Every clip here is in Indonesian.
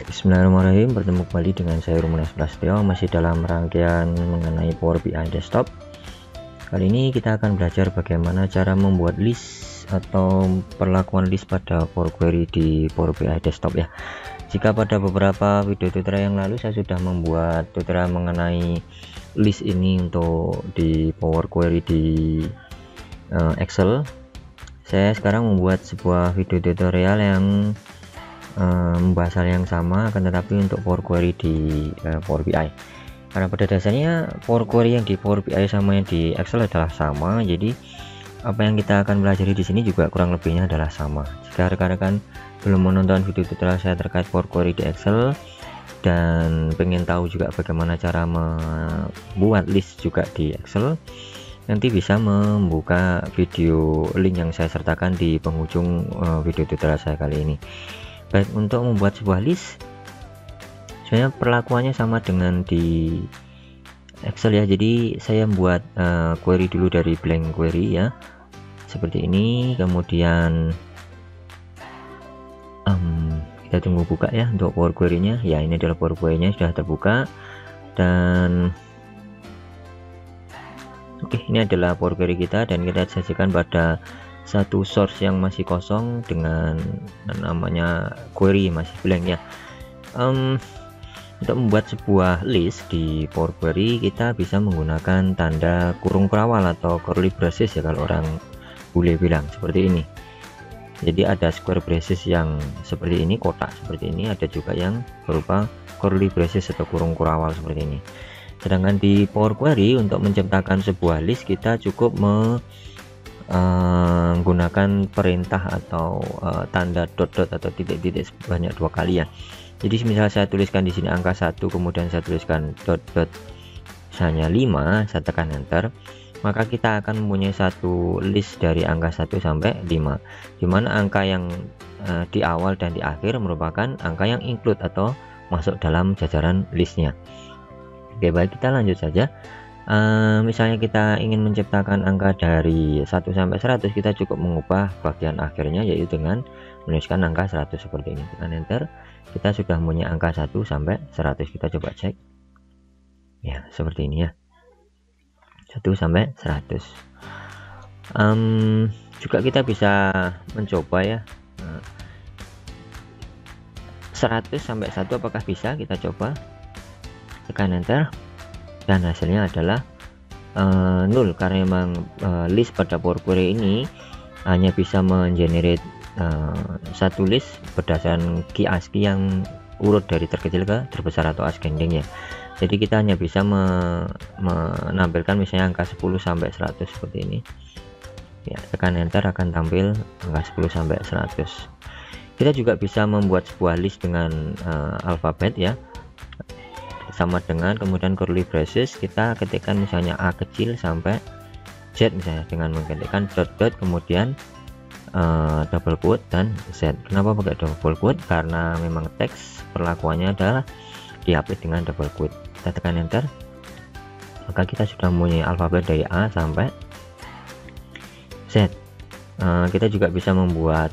Bismillahirrahmanirrahim, bertemu kembali dengan saya Rumunas Prasetyo, masih dalam rangkaian mengenai Power BI Desktop. Kali ini kita akan belajar bagaimana cara membuat list atau perlakuan list pada Power Query di Power BI Desktop ya. Jika pada beberapa video tutorial yang lalu saya sudah membuat tutorial mengenai list ini untuk di Power Query di Excel, saya sekarang membuat sebuah video tutorial yang membahas hal yang sama, akan tetapi untuk Power Query di Power BI. Karena pada dasarnya Power Query yang di Power BI sama yang di Excel adalah sama, jadi apa yang kita akan pelajari di sini juga kurang lebihnya adalah sama. Jika rekan-rekan belum menonton video tutorial saya terkait Power Query di Excel dan pengen tahu juga bagaimana cara membuat list juga di Excel, nanti bisa membuka video link yang saya sertakan di penghujung video tutorial saya kali ini. Baik, untuk membuat sebuah list sebenarnya perlakuannya sama dengan di Excel ya. Jadi saya membuat query dulu dari blank query ya, seperti ini. Kemudian kita tunggu buka ya untuk Power Query nya ya. Ini adalah Power Query nya sudah terbuka, dan oke, ini adalah Power Query kita, dan kita sajikan pada satu source yang masih kosong dengan namanya query masih blank ya. Untuk membuat sebuah list di Power Query kita bisa menggunakan tanda kurung kerawal atau curly braces ya, kalau orang bule bilang seperti ini. Jadi ada square braces yang seperti ini, kotak seperti ini, ada juga yang berupa curly braces atau kurung kerawal seperti ini. Sedangkan di Power Query untuk menciptakan sebuah list kita cukup menggunakan perintah atau tanda dot-dot atau titik-titik sebanyak 2 kali ya. Jadi misal saya tuliskan di sini angka 1, kemudian saya tuliskan dot-dot misalnya 5, saya tekan enter, maka kita akan mempunyai satu list dari angka 1 sampai 5, dimana angka yang di awal dan di akhir merupakan angka yang include atau masuk dalam jajaran listnya. Oke, baik, kita lanjut saja. Misalnya kita ingin menciptakan angka dari 1 sampai 100, kita cukup mengubah bagian akhirnya yaitu dengan menuliskan angka 100 seperti ini. Tekan enter, kita sudah punya angka 1 sampai 100. Kita coba cek ya, seperti ini ya, 1 sampai 100. Juga kita bisa mencoba ya, 100 sampai 1 apakah bisa, kita coba tekan enter, dan hasilnya adalah 0, karena memang list pada Power Query ini hanya bisa mengenerate satu list berdasarkan key ASCII yang urut dari terkecil ke terbesar atau ascending ya. Jadi kita hanya bisa menampilkan misalnya angka 10 sampai 100 seperti ini ya. Tekan enter akan tampil angka 10 sampai 100. Kita juga bisa membuat sebuah list dengan alfabet ya, sama dengan kemudian curly braces, kita ketikkan misalnya A kecil sampai Z misalnya, dengan mengetikkan dot-dot kemudian double quote dan Z. Kenapa pakai double quote? Karena memang teks perlakuannya adalah diupdate dengan double quote. Kita tekan enter, maka kita sudah mempunyai alfabet dari A sampai Z. Kita juga bisa membuat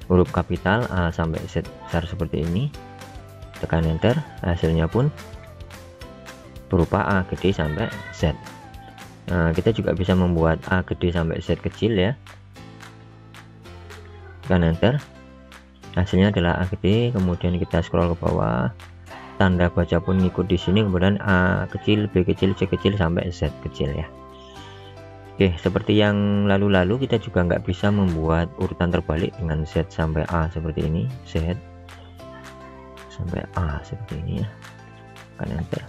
huruf kapital A sampai Z besar seperti ini. Tekan enter, hasilnya pun berupa A gede sampai Z. Kita juga bisa membuat A gede sampai Z kecil ya. Tekan enter, hasilnya adalah A gede, kemudian kita scroll ke bawah, tanda baca pun ngikut di sini, kemudian A kecil, B kecil, C kecil sampai Z kecil ya. Oke, seperti yang lalu-lalu kita juga nggak bisa membuat urutan terbalik dengan Z sampai A seperti ini, Z sampai A seperti ini ya. Tekan enter.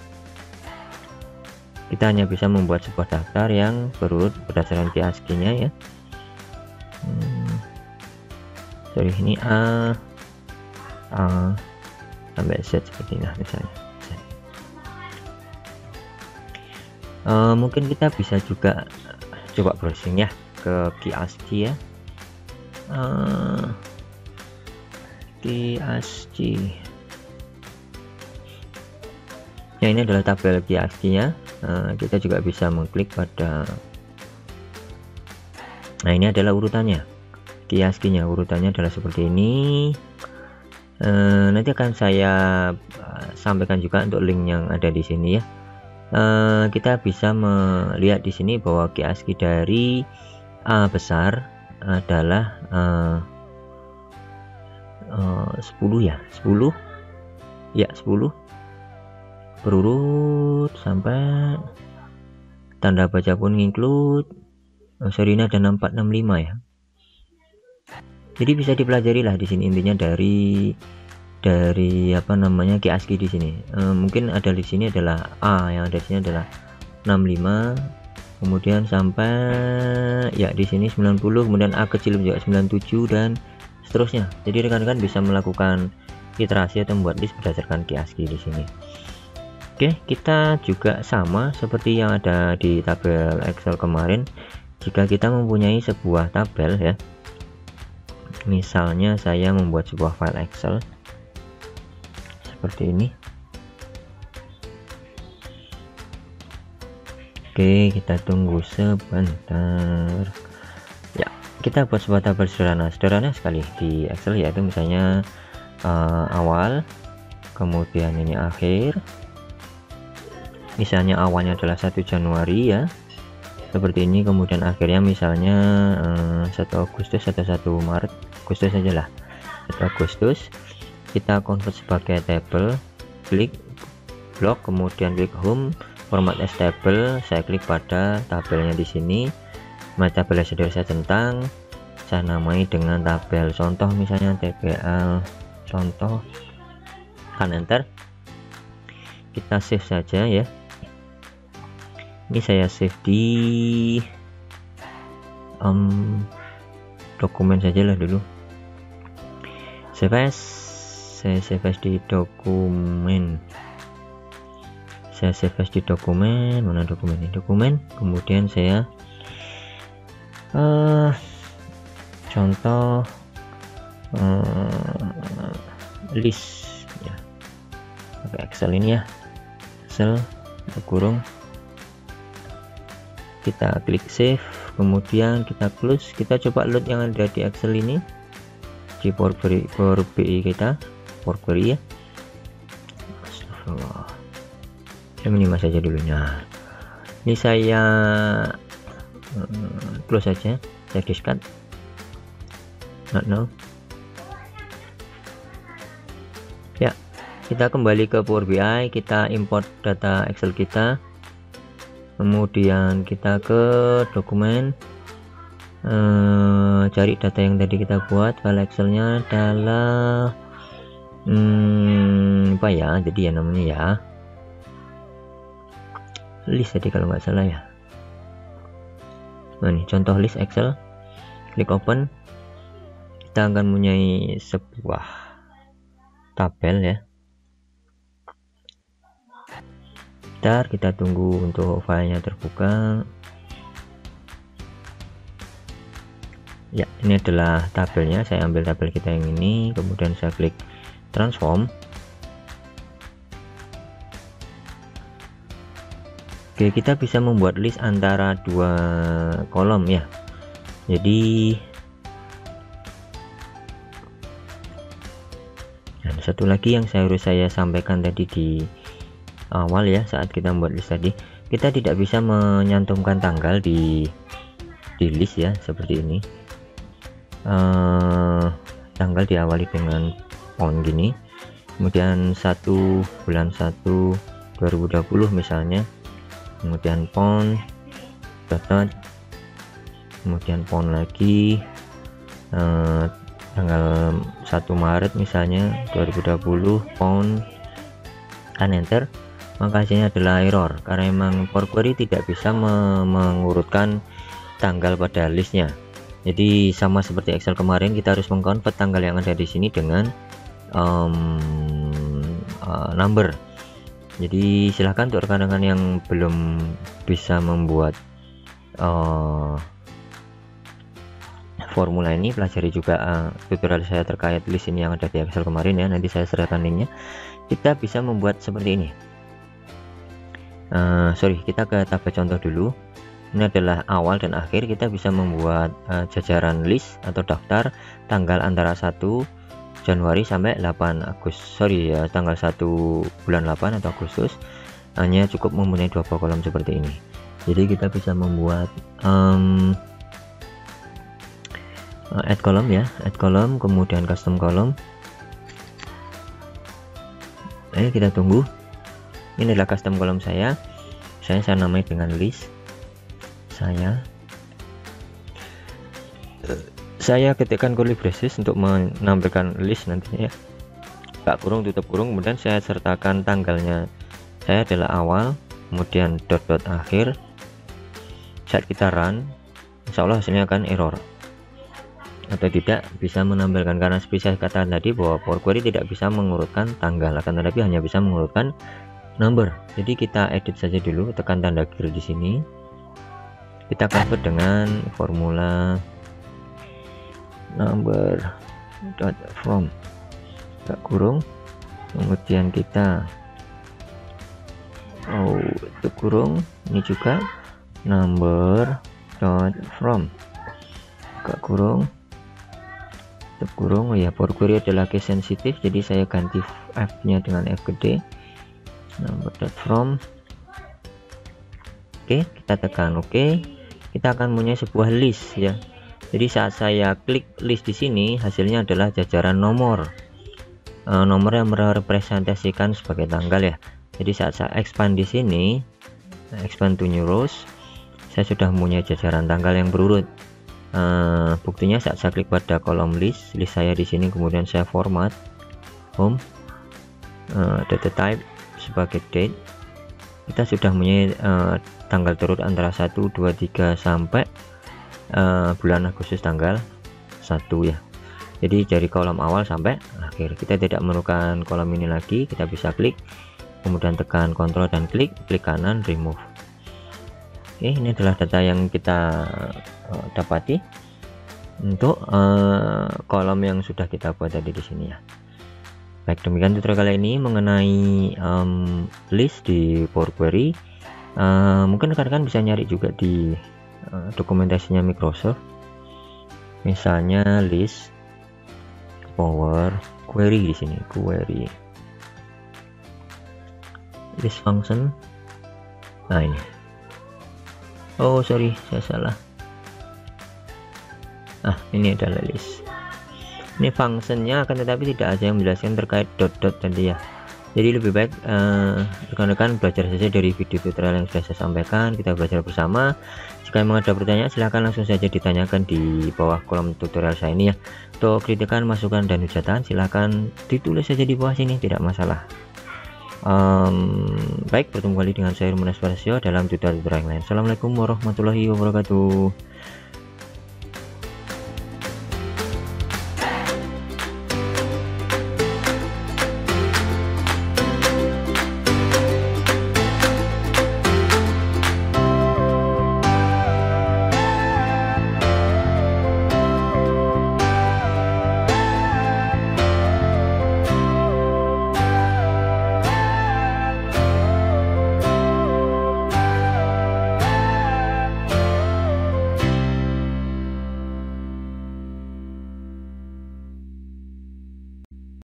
Kita hanya bisa membuat sebuah daftar yang berurut berdasarkan key ASCII-nya ya. Sorry, ini A sampai Z seperti ini misalnya. Mungkin kita bisa juga coba browsing ya ke key ASCII ya. ASCII. Ya, ini adalah tabel ASCII-nya. Kita juga bisa mengklik pada, nah ini adalah urutannya. ASCII-nya urutannya adalah seperti ini. Nanti akan saya sampaikan juga untuk link yang ada di sini ya. Kita bisa melihat di sini bahwa ASCII dari A besar adalah 10 ya, 10 berurut sampai tanda baca pun include. Sorry, ini ada 6465 ya. Jadi bisa dipelajari lah di sini intinya dari apa namanya ASCII di sini. Mungkin ada di sini adalah A, yang ada di sini adalah 65, kemudian sampai ya di sini 90, kemudian A kecil juga 97 dan seterusnya. Jadi rekan-rekan bisa melakukan iterasi atau membuat list berdasarkan ASCII di sini. Oke, kita juga sama seperti yang ada di tabel Excel kemarin. Jika kita mempunyai sebuah tabel ya, misalnya saya membuat sebuah file Excel seperti ini. Oke, kita tunggu sebentar ya. Kita buat sebuah tabel sederhana sekali di Excel, yaitu misalnya awal, kemudian ini akhir. Misalnya awalnya adalah 1 Januari ya, seperti ini, kemudian akhirnya misalnya 1 Agustus atau 1 Maret, Agustus saja lah, 1 Agustus. Kita convert sebagai table, klik blok, kemudian klik home, format as table. Saya klik pada tabelnya di sini, tabel sudah saya centang, saya namai dengan tabel contoh, misalnya TBL contoh, tekan enter. Kita save saja ya. Ini saya save di dokumen saja lah dulu. Save as, saya save as di dokumen. Saya save as di dokumen, mana dokumen ini? Dokumen, kemudian saya contoh list ya, pakai Excel ini ya, Excel kurung. Kita klik save, kemudian kita close. Kita coba load yang ada di Excel ini di Power BI kita, Power Query ya. Astagfirullah, saya minimal saja dulunya. Ini saya close saja, saya discard, not now ya. Kita kembali ke Power BI, kita import data Excel kita, kemudian kita ke dokumen, cari data yang tadi kita buat. File Excelnya adalah apa ya, jadi ya namanya ya list tadi kalau nggak salah ya. Nah ini contoh list Excel, klik open. Kita akan mempunyai sebuah tabel ya. Kita tunggu untuk filenya terbuka ya. Ini adalah tabelnya, saya ambil tabel kita yang ini, kemudian saya klik transform. Oke, kita bisa membuat list antara 2 kolom ya. Jadi ada satu lagi yang harus saya sampaikan tadi di awal ya, saat kita membuat list tadi, kita tidak bisa menyantumkan tanggal di list ya, seperti ini. Tanggal diawali dengan pound gini, kemudian 1 bulan 1 2020 misalnya, kemudian pound dot, kemudian pound lagi tanggal 1 Maret misalnya 2020 pound, kan enter. Maka hasilnya adalah error karena memang Power Query tidak bisa mengurutkan tanggal pada listnya. Jadi sama seperti Excel kemarin, kita harus mengkonvert tanggal yang ada di sini dengan number. Jadi silahkan untuk rekan-rekan yang belum bisa membuat formula ini, pelajari juga tutorial saya terkait list ini yang ada di Excel kemarin ya, nanti saya sertakan linknya. Kita bisa membuat seperti ini. Kita ke tabel contoh dulu. Ini adalah awal dan akhir. Kita bisa membuat jajaran list atau daftar tanggal antara 1 Januari sampai 8 Agustus, tanggal 1 bulan 8 atau Agustus. Hanya cukup mempunyai 2 kolom seperti ini. Jadi kita bisa membuat add column ya, add column, kemudian custom column. Kita tunggu. Ini adalah custom column saya namai dengan list. Saya ketikkan curly braces untuk menampilkan list nantinya ya, buka kurung, tutup kurung, kemudian saya sertakan tanggalnya. Saya adalah awal, kemudian dot akhir. Saat kita run, insya Allah hasilnya akan error atau tidak bisa menampilkan, karena seperti saya katakan tadi bahwa Power Query tidak bisa mengurutkan tanggal, akan tetapi hanya bisa mengurutkan number. Jadi kita edit saja dulu, tekan tanda gear di sini, kita convert dengan formula number dot from, buka kurung, kemudian kita tutup kurung, ini juga number dot from, buka kurung, tutup kurung. Power Query adalah case sensitif, jadi saya ganti F nya dengan F gede, number dot from. Kita tekan OK. Kita akan punya sebuah list ya. Jadi saat saya klik list di sini, hasilnya adalah jajaran nomor yang merepresentasikan sebagai tanggal ya. Jadi saat saya expand di sini, expand to new rows, saya sudah punya jajaran tanggal yang berurut. Buktinya saat saya klik pada kolom list saya di sini, kemudian saya format home, data type sebagai date, kita sudah punya tanggal turut antara 1, 2, 3 sampai bulan Agustus tanggal 1 ya. Jadi dari kolom awal sampai akhir. Kita tidak memerlukan kolom ini lagi, kita bisa klik, kemudian tekan Ctrl dan klik kanan remove. Ini adalah data yang kita dapati untuk kolom yang sudah kita buat tadi di sini ya. Baik, demikian tutorial kali ini mengenai list di Power Query. Mungkin rekan-rekan bisa nyari juga di dokumentasinya Microsoft, misalnya list Power Query di sini, query list function. Nah ini, sorry saya salah. Ini adalah list, ini functionnya, akan tetapi tidak ada yang menjelaskan terkait dot tadi ya. Jadi lebih baik rekan-rekan belajar saja dari video tutorial yang sudah saya sampaikan, kita belajar bersama. Jika memang ada pertanyaan, silahkan langsung saja ditanyakan di bawah kolom tutorial saya ini ya. Untuk kritikan, masukan, dan hujatan silahkan ditulis saja di bawah sini, tidak masalah. Baik, bertemu kembali dengan saya Rumunus Prasio dalam tutorial yang lain. Assalamualaikum warahmatullahi wabarakatuh.